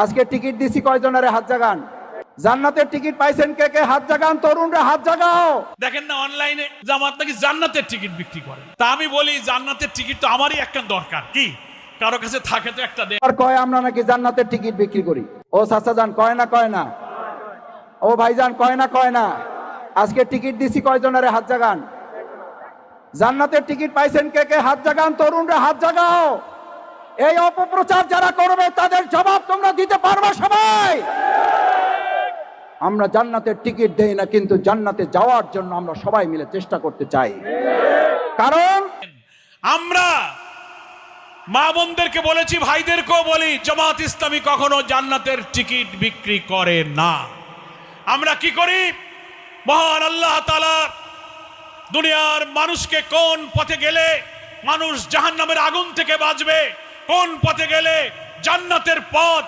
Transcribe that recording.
আজকে টিকিট দিছি কয়জনের হাত জাগান? জান্নাতের টিকিট পাইছেন কে কে? হাত জাগান, তরুণরা হাত জাগাও। দেখেন না অনলাইনে জামাত নাকি জান্নাতের টিকিট বিক্রি করে। তা আমি বলি জান্নাতের টিকিট তো আমারই একটা দরকার, কি কারো কাছে থাকে তো একটা আর কয় আমরা নাকি জান্নাতের টিকিট বিক্রি করি। ও চাচা যান, কয় না কয় না? ও ভাইজান, কয় না কয় না? আজকে টিকিট দিছি কয়জনের হাত জাগান? জান্নাতের টিকিট পাইছেন কে কে? হাত জাগান, তরুণরা হাত জাগাও। এই অপপ্রচার যারা করবে তাদের জবাব তোমরা দিতে পারবে সবাই। আমরা জান্নাতের টিকিট দেই না, কিন্তু জান্নাতে যাওয়ার জন্য আমরা সবাই মিলে চেষ্টা করতে চাই। কারণ আমরা মা বোনদেরকে বলেছি, ভাইদেরকেও বলি, জামাত ইসলামী কখনো জান্নাতের টিকিট বিক্রি করে না। আমরা কি করি? মহান আল্লাহ তাআলা দুনিয়ার মানুষকে কোন পথে গেলে মানুষ জাহান্নামের আগুন থেকে বাঁচবে, কোন পথে গেলে জান্নাতের পথ